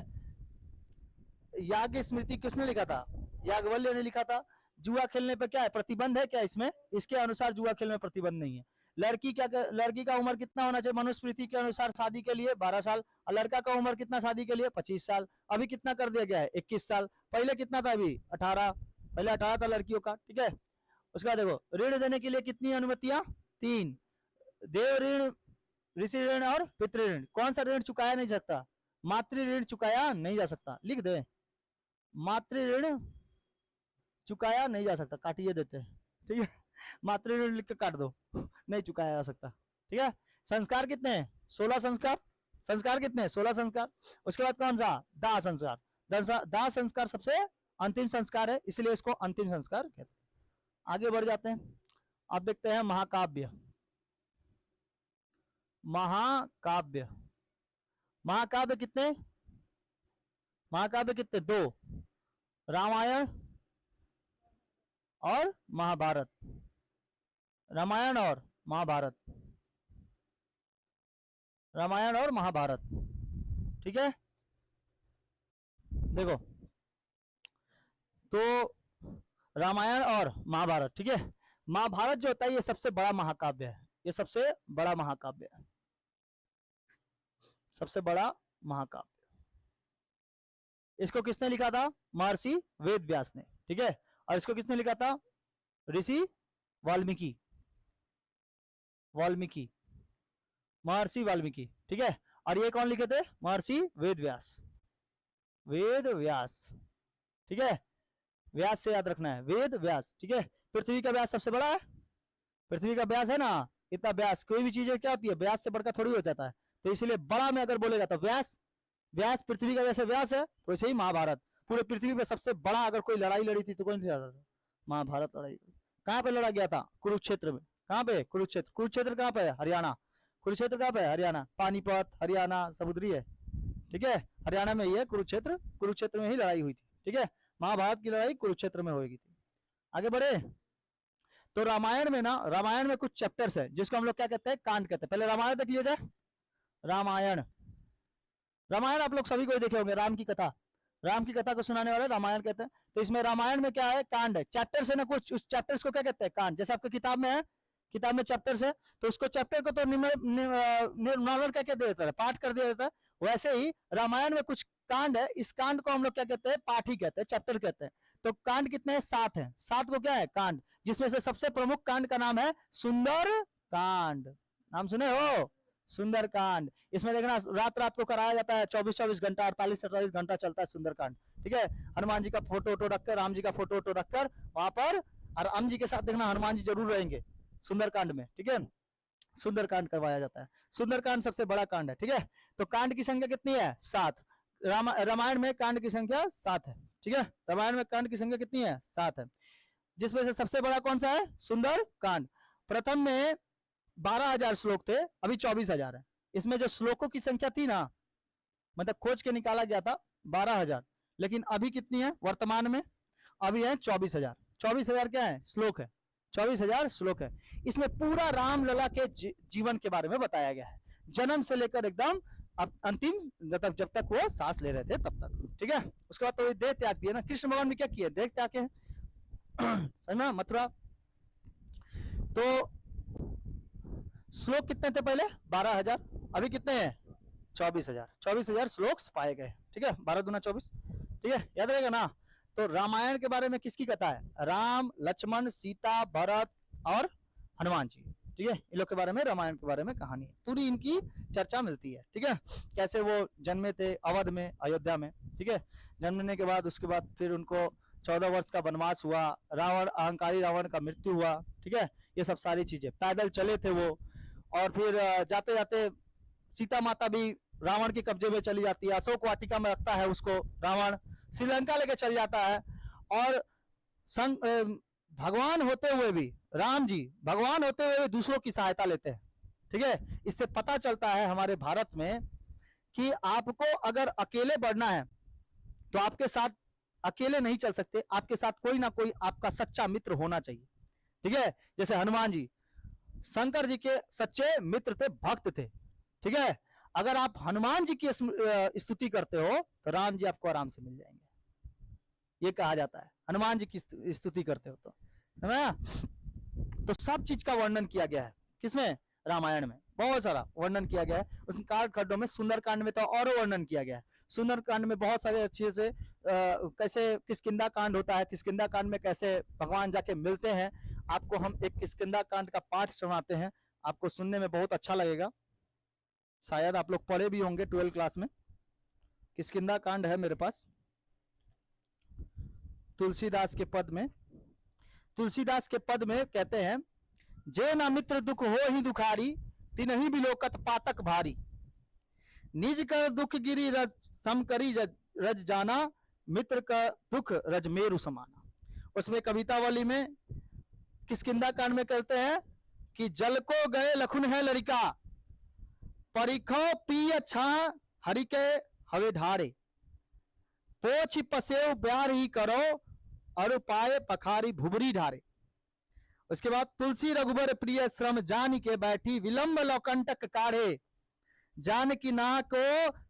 याज्ञ स्मृति किसने लिखा था? याज्ञवल्क्य ने लिखा था। जुआ खेलने पे क्या है? प्रतिबंध है क्या इसमें? इसके अनुसार जुआ खेलने में प्रतिबंध नहीं है। लड़की का उम्र कितना होना चाहिए मनुस्मृति के अनुसार? शादी के लिए 12 साल। और लड़का का उम्र कितना शादी के लिए? 25 साल। अभी कितना कर दिया गया है? 21 साल। पहले कितना था? अभी 18। पहले 18 था लड़कियों का, ठीक है। उसका देखो, ऋण देने के लिए कितनी अनुमतियां? 3। देव ऋण, ऋषि ऋण और पितृ ऋण। कौन सा ऋण चुकाया नहीं सकता? मातृ ऋण चुकाया नहीं जा सकता, लिख दे, मातृ ऋण चुकाया नहीं जा सकता, काटिए देते हैं, ठीक है। मातृ ऋण लिख के काट दो, नहीं चुकाया जा सकता, ठीक है। संस्कार कितने हैं? 16 संस्कार। संस्कार कितने? 16 संस्कार। उसके बाद कौन सा? दाह संस्कार। दाह संस्कार सबसे अंतिम संस्कार है, इसलिए इसको अंतिम संस्कार कहते हैं। आगे बढ़ जाते हैं, अब देखते हैं महाकाव्य। महाकाव्य, महाकाव्य कितने? महाकाव्य कितने? 2, रामायण और महाभारत। रामायण और महाभारत, रामायण और महाभारत, ठीक है। देखो तो रामायण और महाभारत, ठीक है। महाभारत जो होता है ये सबसे बड़ा महाकाव्य है, ये सबसे बड़ा महाकाव्य है, सबसे बड़ा महाकाव्य। इसको किसने लिखा था? महर्षि वेद व्यास ने, ठीक है। और इसको किसने लिखा था? ऋषि वाल्मीकि, वाल्मीकि, महर्षि वाल्मीकि, ठीक है। और ये कौन लिखे थे? महर्षि वेद व्यास, वेद व्यास, ठीक है। व्यास से याद रखना है, वेद व्यास, ठीक है। पृथ्वी का व्यास सबसे बड़ा है, पृथ्वी का व्यास है ना, इतना व्यास, कोई भी चीज क्या होती है व्यास से बढ़कर थोड़ी हो जाता है, तो इसलिए बड़ा में अगर बोलेगा तो व्यास, व्यास पृथ्वी का जैसे व्यास है वैसे ही महाभारत। पूरे पृथ्वी पे सबसे बड़ा अगर कोई लड़ाई लड़ी थी तो कौन सी लड़ा था? महाभारत लड़ाई। कहाँ पे लड़ा गया था? कुरुक्षेत्र में। कहाँ पे? कुरुक्षेत्र। कुरुक्षेत्र कहाँ पे है? हरियाणा। कुरुक्षेत्र कहाँ पे है? हरियाणा। पानीपत हरियाणा समुद्री है, ठीक है। हरियाणा में ही है कुरुक्षेत्र, कुरुक्षेत्र में ही लड़ाई हुई थी, ठीक है। महाभारत की लड़ाई कुरुक्षेत्र में होगी थी। आगे बढ़े तो रामायण में ना, रामायण में कुछ चैप्टर्स है जिसको हम लोग क्या कहते हैं? कांड कहते हैं। पहले रामायण देख लिया जाए। रामायण, रामायण आप लोग सभी को देखे होंगे, राम की कथा, राम की कथा को सुनाने वाले रामायण कहते हैं। तो इसमें रामायण में क्या है? कांड है, चैप्टर्स है ना कुछ, उस चैप्टर्स को क्या कहते हैं? कांड। जैसे आपके किताब में है, किताब में चैप्टर्स है तो उसको चैप्टर को तो नॉर्मल क्या दे देता है? पाठ कर दिया जाता है। वैसे ही रामायण में कुछ कांड है, इस कांड को हम लोग क्या कहते हैं? पाठ ही कहते हैं, चैप्टर कहते हैं। तो कांड कितने हैं? 7 है। 7 को क्या है? कांड। जिसमें से सबसे प्रमुख कांड का नाम है सुंदर कांड। नाम सुने हो? सुंदर कांड। इसमें देखना रात रात को कराया जाता है, 24-24 घंटा, 48-48 घंटा चलता है सुंदर कांड, ठीक है। हनुमान जी का फोटो वोटो रखकर, राम जी का फोटो वोटो रखकर वहां पर, और राम जी के साथ देखना हनुमान जी जरूर रहेंगे सुंदरकांड में, ठीक है। सुंदरकांड करवाया जाता है। सुंदरकांड सबसे बड़ा कांड है, ठीक है। तो कांड की संख्या कितनी है? 7। रामायण में कांड की संख्या 7 है, ठीक है। रामायण में कांड की संख्या कितनी है? 7 है। जिसमें से सबसे बड़ा कौन सा है? सुंदर कांड। प्रथम में 12,000 श्लोक थे, अभी 24,000 है। इसमें जो श्लोकों की संख्या थी ना, मतलब खोज के निकाला गया था 12,000, लेकिन अभी कितनी है वर्तमान में? अभी है 24,000। 24,000 क्या है? श्लोक है। 24,000 श्लोक है। इसमें पूरा रामलला के जीवन के बारे में बताया गया है, जन्म से लेकर एकदम अंतिम, मतलब जब तक वो सांस ले रहे थे तब तक, ठीक है। उसके बाद तो देह त्याग दिया ना, कृष्ण भगवान ने क्या किया? देह त्याग के समझना, मथुरा। तो श्लोक कितने थे पहले? 12,000, अभी कितने हैं? 24,000। 24,000 श्लोक पाए गए, ठीक है। 12 दूना 24, ठीक है, याद रहेगा ना। तो रामायण के बारे में किसकी कथा है? राम, लक्ष्मण, सीता, भरत और हनुमान जी, ठीक है। इन लोग के बारे में, रामायण के बारे में कहानी है, पूरी इनकी चर्चा मिलती है, ठीक है। कैसे वो जन्मे थे अवध में, अयोध्या में, ठीक है। जन्मने के बाद उसके बाद फिर उनको 14 वर्ष का वनवास हुआ, रावण, अहंकारी रावण का मृत्यु हुआ, ठीक है। ये सब सारी चीजें, पैदल चले थे वो, और फिर जाते जाते सीता माता भी रावण के कब्जे में चली जाती है, अशोक वाटिका में रखता है उसको रावण, श्रीलंका लेके चल जाता है। और भगवान होते हुए भी, राम जी भगवान होते हुए भी दूसरों की सहायता लेते हैं, ठीक है। इससे पता चलता है हमारे भारत में कि आपको अगर अकेले बढ़ना है तो आपके साथ अकेले नहीं चल सकते, आपके साथ कोई ना कोई आपका सच्चा मित्र होना चाहिए, ठीक है। जैसे हनुमान जी शंकर जी के सच्चे मित्र थे, भक्त थे, ठीक है। अगर आप हनुमान जी की स्तुति करते हो तो राम जी आपको आराम से मिल जाएंगे, ये कहा जाता है। हनुमान जी की स्तुति करते हो तो, है ना। तो सब चीज का वर्णन किया गया है किसमें? रामायण में बहुत सारा वर्णन किया गया है। उन कांड खंडों में सुंदरकांड में तो और वर्णन किया गया है। सुंदरकांड में बहुत सारे अच्छे से कैसे किष्किंधा कांड होता है, किष्किंधा कांड में कैसे भगवान जाके मिलते हैं। आपको हम एक किष्किंधा कांड का पाठ सुनाते हैं, आपको सुनने में बहुत अच्छा लगेगा, शायद आप लोग पढ़े भी होंगे 12 क्लास में। किष्किंधा कांड है मेरे पास, तुलसीदास के पद में। तुलसीदास के पद में कहते हैं, जे ना मित्र दुख हो ही दुखारी, तिनहि बिलोकत पातक भारी, निज कर दुख गिरी रज सम करी रज जाना, मित्र का दुख रज मेरु समाना। उसमें कवितावली में किष्किंधा कांड में कहते हैं कि जल को गए लखुन है लरिका, परिखो पिय छा हरि के हवे ढारे, पोछ पसेव ब्यार ही करो, और पाए पखारी भुबरी ढारे। उसके बाद तुलसी रघुबर प्रिय श्रम जान के बैठी, विलंब लौकंटक काढ़े, जानकी ना को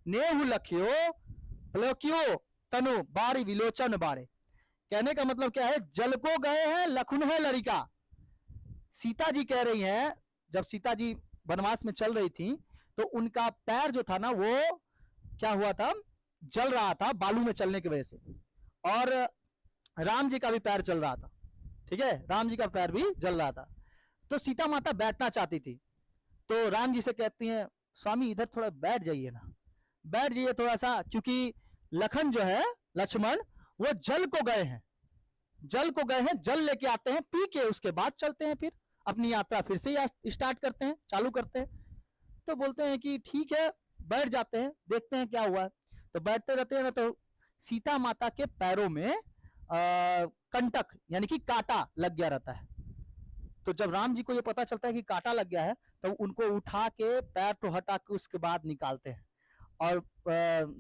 नेहु लख्यो प्लोक्यो तनु बारी विलोचन बारे। कहने का मतलब क्या है, जल को गए हैं लखुन है लड़िका। सीता जी कह रही हैं, जब सीता जी वनवास में चल रही थी तो उनका पैर जो था ना वो क्या हुआ था, जल रहा था बालू में चलने की वजह से, और राम जी का भी पैर जल रहा था। ठीक है, राम जी का पैर भी जल रहा था। तो सीता माता बैठना चाहती थी, तो राम जी से कहती हैं स्वामी इधर थोड़ा बैठ जाइए ना, बैठ जाइए थोड़ा सा, क्योंकि लखन जो है लक्ष्मण वो जल को गए हैं, जल को गए हैं, जल लेके आते हैं, पी के उसके बाद चलते हैं, फिर अपनी यात्रा फिर से स्टार्ट करते हैं, चालू करते हैं। तो बोलते हैं कि ठीक है बैठ जाते हैं, देखते हैं क्या हुआ है। तो बैठते रहते हैं ना, तो सीता माता के पैरों में कंटक यानी कि कांटा लग गया रहता है। तो जब राम जी को ये पता चलता है कि कांटा लग गया है, तो उनको उठा के पैर तो हटा के उसके बाद निकालते हैं, और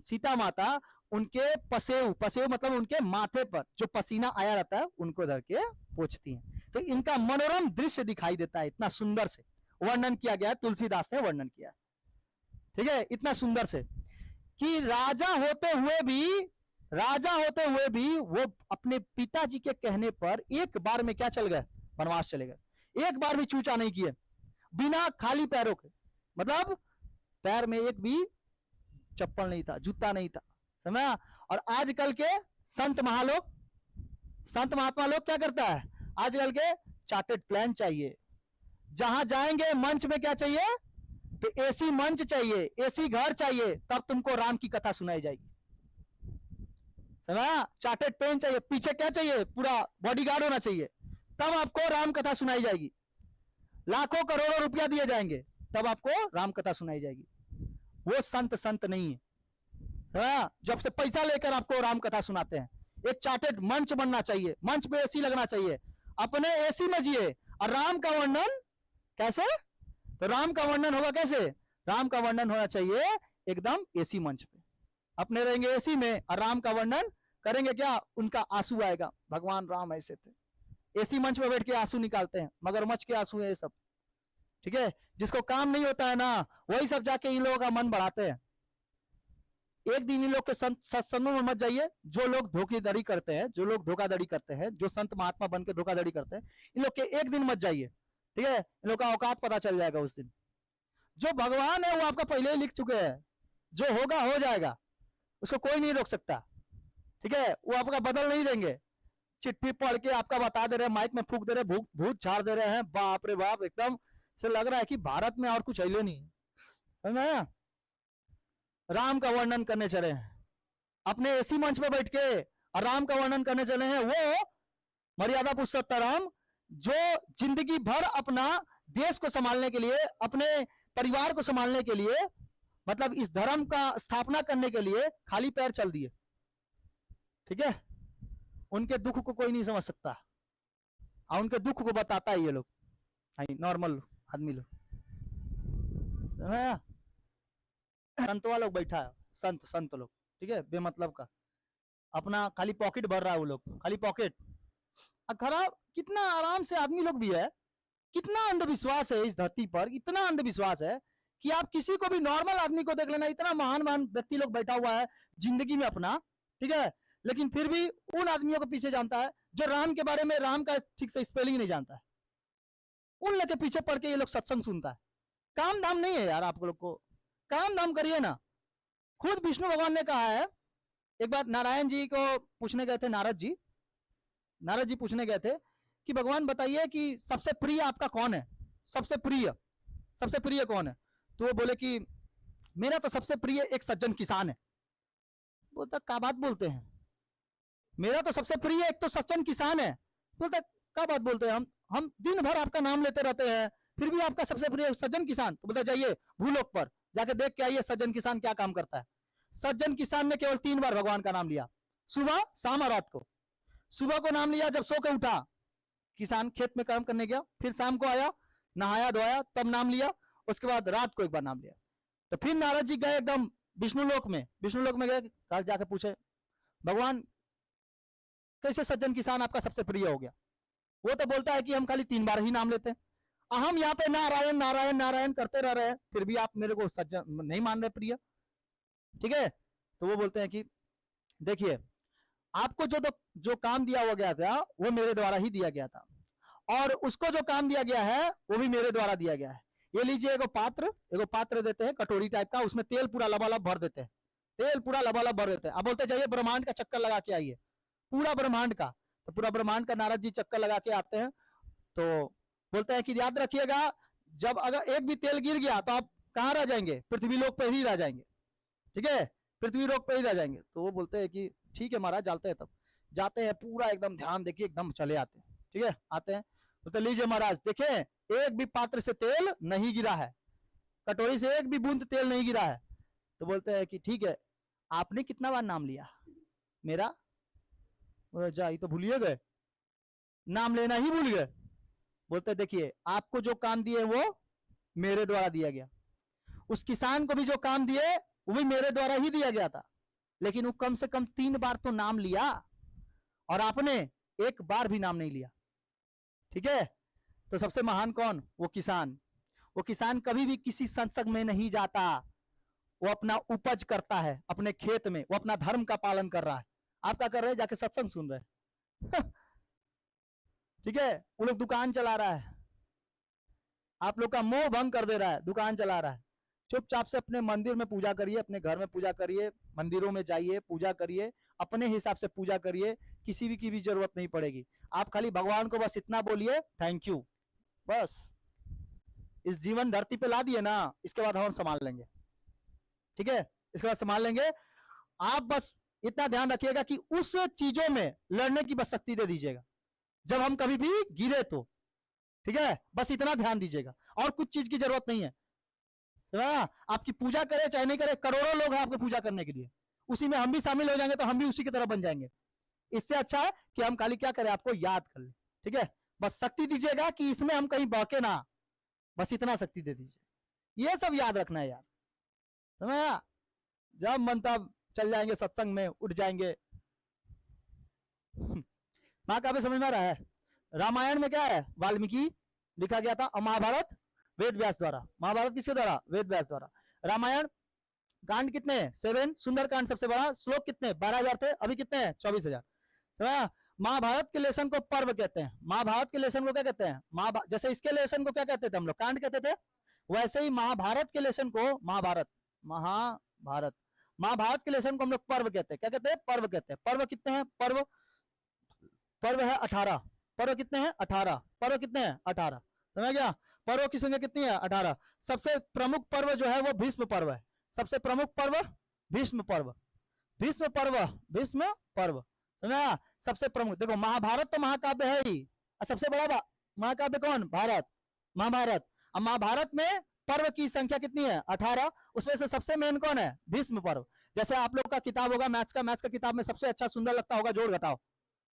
सीता माता उनके पसेव, पसेव मतलब उनके माथे पर जो पसीना आया रहता है उनको धर के पोंछती हैं। तो इनका मनोरम दृश्य दिखाई देता है, इतना सुंदर से वर्णन किया गया है, तुलसीदास ने वर्णन किया है। ठीक है, इतना सुंदर से कि राजा होते हुए भी वो अपने पिताजी के कहने पर एक बार में क्या चल गए, वनवास चले गए, एक बार भी चूचा नहीं किए, बिना खाली पैरों के, मतलब पैर में एक भी चप्पल नहीं था, जूता नहीं था, समझा। और आजकल के संत महालोग, संत महात्मा लोग क्या करता है, आजकल के चार्टेड प्लान चाहिए, जहां जाएंगे मंच में क्या चाहिए, तो एसी मंच चाहिए, एसी घर चाहिए, तब तुमको राम की कथा सुनाई जाएगी, समझा। चार्टेड पेन चाहिए, पीछे क्या चाहिए, पूरा बॉडीगार्ड होना चाहिए, तब आपको राम कथा सुनाई जाएगी। लाखों करोड़ों रुपया दिए जाएंगे तब आपको राम कथा सुनाई जाएगी। वो संत नहीं है, समझा। जब से पैसा लेकर आपको राम कथा सुनाते हैं। एक चार्टेड मंच बनना चाहिए, मंच पे एसी लगना चाहिए, अपने एसी में जिए। और राम का वर्णन कैसे, तो राम का वर्णन होगा कैसे, राम का वर्णन होना चाहिए एकदम एसी मंच पे, अपने रहेंगे एसी में, और राम का वर्णन करेंगे क्या, उनका आंसू आएगा, भगवान राम ऐसे थे, एसी मंच पे बैठ के आंसू निकालते हैं, मगरमच्छ के आंसू है ये सब। ठीक है, जिसको काम नहीं होता है ना, वही सब जाके इन लोगों का मन बढ़ाते हैं। एक दिन इन लोग के सत्संगों में मत जाइए, जो लोग धोखाधड़ी करते हैं, जो लोग धोखाधड़ी करते हैं, जो संत महात्मा बन के धोखाधड़ी करते हैं, इन लोग के एक दिन मत जाइए। ठीक है, इन लोग का औकात पता चल जाएगा उस दिन। जो भगवान है वो आपका पहले ही लिख चुके हैं, जो होगा हो जाएगा, उसको कोई नहीं रोक सकता। ठीक है, वो आपका बदल नहीं देंगे, चिट्ठी पढ़ के आपका बता दे रहे हैं, माइक में फूंक दे रहे हैं, भूत झाड़ दे रहे हैं, बाप रे बाप, एकदम से लग रहा है कि भारत में और कुछ है नहीं, समझ में। राम का वर्णन करने चले हैं, अपने एसी मंच पे बैठ के और राम का वर्णन करने चले हैं। वो मर्यादा पुरुषोत्तम राम जो जिंदगी भर अपना देश को संभालने के लिए, अपने परिवार को संभालने के लिए, मतलब इस धर्म का स्थापना करने के लिए खाली पैर चल दिए। ठीक है, उनके दुख को कोई नहीं समझ सकता, और उनके दुख को बताता है ये लोग, नॉर्मल आदमी लोग। संतवा लोग बैठा है, संत लोग, ठीक है, बेमतलब का, अपना खाली पॉकेट भर रहा है वो लोग, खाली पॉकेट। खराब, कितना आराम से आदमी लोग भी है, कितना अंधविश्वास है इस धरती पर, इतना अंधविश्वास है कि आप किसी को भी, नॉर्मल आदमी को देख लेना, इतना महान महान व्यक्ति लोग बैठा हुआ है जिंदगी में अपना, ठीक है, लेकिन फिर भी उन आदमियों को पीछे जानता है जो राम के बारे में, राम का ठीक से स्पेलिंग नहीं जानता है, उन लोग के पीछे पड़ के ये लोग सत्संग सुनता है। काम धाम नहीं है यार, आप लोग को काम धाम करिए ना। खुद विष्णु भगवान ने कहा है, एक बार नारायण जी को पूछने गए थे, नारद जी पूछने गए थे कि भगवान बताइए कि सबसे प्रिय आपका कौन है, सबसे प्रिय कौन है। तो वो बोले कि मेरा तो सबसे प्रिय एक सज्जन किसान है। बोलता क्या बात बोलते हैं, मेरा तो सबसे प्रिय एक तो सज्जन किसान है। बोलता क्या बात बोलते हैं, हम दिन भर आपका नाम लेते रहते हैं, फिर भी आपका सबसे प्रिय सज्जन किसान। तो बोलता जाइए भूलोक पर जाके देख के आइए सज्जन किसान क्या काम करता है। सज्जन किसान ने केवल 3 बार भगवान का नाम लिया, सुबह, शाम और रात को। सुबह को नाम लिया जब सो के उठा, किसान खेत में काम करने गया, फिर शाम को आया, नहाया धोया, तब नाम लिया, उसके बाद रात को एक बार नाम लिया। तो फिर नारद जी गए एकदम विष्णु लोक में गए, जाके पूछे भगवान कैसे सज्जन किसान आपका सबसे प्रिय हो गया। वो तो बोलता है कि हम खाली 3 बार ही नाम लेते हैं, हम यहाँ पे नारायण नारायण नारायण करते रह रहे हैं, फिर भी आप मेरे को सज्जन नहीं मान रहे प्रिय, ठीक है। तो वो बोलते हैं कि देखिए आपको जो काम दिया हुआ गया था वो मेरे द्वारा ही दिया गया था, और उसको जो काम दिया गया है वो भी मेरे द्वारा दिया गया है। ये लीजिए एगो पात्र देते हैं कटोरी टाइप का, उसमें तेल पूरा लबालब भर देते हैं, तेल पूरा लबालब भर देते हैं। अब बोलते जाइए ब्रह्मांड का चक्कर लगा के आइए, पूरा ब्रह्मांड का। तो पूरा ब्रह्मांड का नारद जी चक्कर लगा के आते हैं, तो बोलते हैं कि याद रखिएगा जब अगर एक भी तेल गिर गया तो आप कहाँ रह जाएंगे, पृथ्वी लोक पे ही रह जाएंगे, ठीक है, पृथ्वी लोक पे ही रह जाएंगे। तो वो बोलते हैं कि ठीक है महाराज, चलते हैं। तब जाते हैं, पूरा एकदम ध्यान देखिए, एकदम चले आते हैं, ठीक है। आते हैं तो लीजिए महाराज देखें, एक भी पात्र से तेल नहीं गिरा है, कटोरी से एक भी बूंद तेल नहीं गिरा है। तो बोलते हैं कि ठीक है, आपने कितना बार नाम लिया मेरा? जा तो भूलिए गए, नाम लेना ही भूल गए। बोलते देखिए आपको जो काम दिए वो मेरे द्वारा दिया गया, उस किसान को भी जो काम दिए वो भी मेरे द्वारा ही दिया गया था, लेकिन वो कम से कम 3 बार तो नाम लिया, और आपने एक बार भी नाम नहीं लिया, ठीक है। तो सबसे महान कौन? वो किसान। वो किसान कभी भी किसी सत्संग में नहीं जाता, वो अपना उपज करता है अपने खेत में, वो अपना धर्म का पालन कर रहा है। आप क्या कर रहे हैं? जाके सत्संग सुन रहे हैं ठीक है। वो लोग दुकान चला रहा है, आप लोग का मोह भंग कर दे रहा है, दुकान चला रहा है। चुपचाप से अपने मंदिर में पूजा करिए, अपने घर में पूजा करिए, मंदिरों में जाइए पूजा करिए, अपने हिसाब से पूजा करिए, किसी की भी जरूरत नहीं पड़ेगी। आप खाली भगवान को बस इतना बोलिए थैंक यू, बस। इस जीवन धरती पे ला दिए ना, इसके बाद हम संभाल लेंगे, ठीक है, इसके बाद संभाल लेंगे। आप बस इतना ध्यान रखिएगा कि उस चीजों में लड़ने की बस शक्ति दे दीजिएगा जब हम कभी भी गिरे तो, ठीक है। बस इतना ध्यान दीजिएगा, और कुछ चीज की जरूरत नहीं है। आपकी पूजा करे चाहे नहीं करे, करोड़ों लोग हैं आपकी पूजा करने के लिए, उसी में हम भी शामिल हो जाएंगे तो हम भी उसी की तरह बन जाएंगे। इससे अच्छा है कि हम खाली क्या करें, आपको याद कर ले, ठीक है। बस शक्ति दीजिएगा कि इसमें हम कहीं बहके ना, बस इतना शक्ति दे दीजिए। ये सब याद रखना है यार, समझा? जब मन तब चल जाएंगे सत्संग में, उठ जाएंगे। महाकाव्य समझ में आ रहा है? रामायण में क्या है? वाल्मीकि लिखा गया था, महाभारत वेद व्यास द्वारा। महाभारत किसके द्वारा? वेद व्यास द्वारा। रामायण कांड कितने हैं? 7। सुंदर कांड सबसे बड़ा। श्लोक कितने? 12,000 थे, अभी कितने हैं? 24,000। समझा? महाभारत के लेसन को पर्व कहते हैं। महाभारत के लेसन को क्या कहते हैं? जैसे इसके लेसन को क्या कहते थे हम लोग? कांड कहते थे। वैसे ही महाभारत के लेसन को महाभारत महाभारत के लेसन को हम लोग पर्व कहते हैं। क्या कहते हैं? पर्व कहते हैं। पर्व कितने हैं? पर्व है 18। पर्व कितने हैं? 18। पर्व कितने हैं? 18। समझ गया? पर्व की संख्या कितनी है? 18। सबसे प्रमुख पर्व जो है वो भीष्म पर्व है। सबसे प्रमुख पर्व भीष्म पर्व। भीष्म पर्व समझा? सबसे प्रमुख। देखो महाभारत तो महाकाव्य है ही, सबसे बड़ा महाकाव्य कौन? भारत, महाभारत। अब महाभारत में पर्व की संख्या कितनी है? 18। उसमें से सबसे मेन कौन है? भीष्म पर्व। जैसे आप लोग का किताब होगा मैथ्स का किताब में सबसे अच्छा सुंदर लगता होगा जोड़ घटाओ,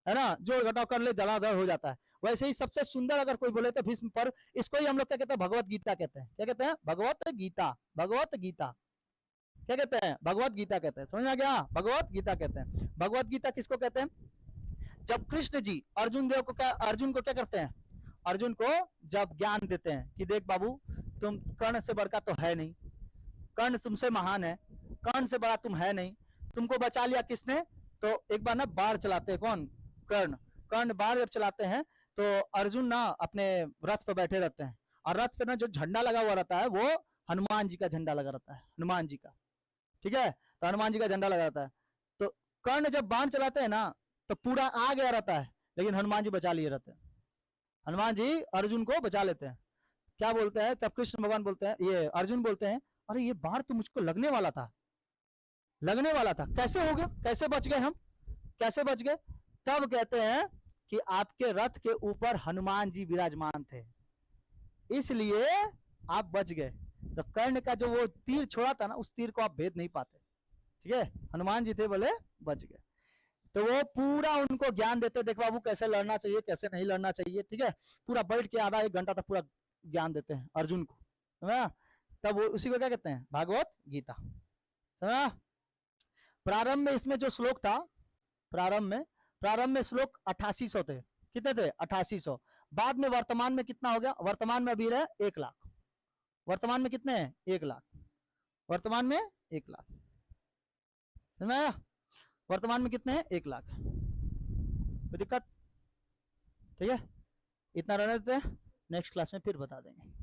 है ना? जोड़ घटाओ कर ले जलाधर हो जाता है। वैसे ही सबसे सुंदर अगर कोई बोले तो भीष्म पर्व। इसको ही हम लोग क्या कहते हैं? भगवत गीता कहते हैं। क्या कहते हैं? भगवत गीता। भगवत गीता क्या कहते हैं? भगवत गीता कहते हैं। समझ में आ गया? भगवत गीता कहते हैं। भगवत गीता किसको कहते हैं? जब कृष्ण जी अर्जुन को क्या करते हैं? अर्जुन को जब ज्ञान देते हैं कि देख बाबू, तुम कर्ण से बढ़कर तो है नहीं, कर्ण तुमसे महान है, कर्ण से बड़ा तुम है नहीं, तुमको बचा लिया किसने? तो एक बार ना बाढ़ चलाते हैं, कौन? कर्ण बाढ़ जब चलाते हैं तो अर्जुन ना अपने रथ पर बैठे रहते हैं, और रथ पे ना जो झंडा लगा हुआ रहता है वो हनुमान जी का झंडा लगा रहता है, हनुमान जी का, ठीक है। तो हनुमान जी का झंडा लगा रहता है। तो कर्ण जब बाण चलाते हैं ना तो पूरा आ गया रहता है, लेकिन हनुमान जी बचा लिए रहते हैं। हनुमान जी अर्जुन को बचा लेते हैं। क्या बोलते हैं तब? कृष्ण भगवान बोलते हैं, ये अर्जुन बोलते हैं, अरे ये बाण तो मुझको लगने वाला था, कैसे हो गया? कैसे बच गए हम? कैसे बच गए? तब कहते हैं कि आपके रथ के ऊपर हनुमान जी विराजमान थे, इसलिए आप बच गए। तो कर्ण का जो वो तीर छोड़ा था ना, उस तीर को आप भेद नहीं पाते, ठीक है। हनुमान जी थे, बोले बच गए। तो वो पूरा उनको ज्ञान देते, देख बाबू कैसे लड़ना चाहिए, कैसे नहीं लड़ना चाहिए, ठीक है। पूरा बैठ के आधा 1 घंटा तक पूरा ज्ञान देते हैं अर्जुन को, समझा? तब वो उसी को क्या कहते हैं? भागवत गीता, समझा? प्रारंभ में इसमें जो श्लोक था, प्रारंभ में श्लोक 8800 थे। कितने थे? 8800। बाद में वर्तमान में कितना हो गया, वर्तमान में अभी रहे 1 लाख, वर्तमान में कितने हैं 1 लाख, वर्तमान में 1 लाख, समझ में आया, वर्तमान में कितने हैं 1 लाख, कोई दिक्कत, ठीक है, इतना रहने देते हैं, नेक्स्ट क्लास में फिर बता देंगे।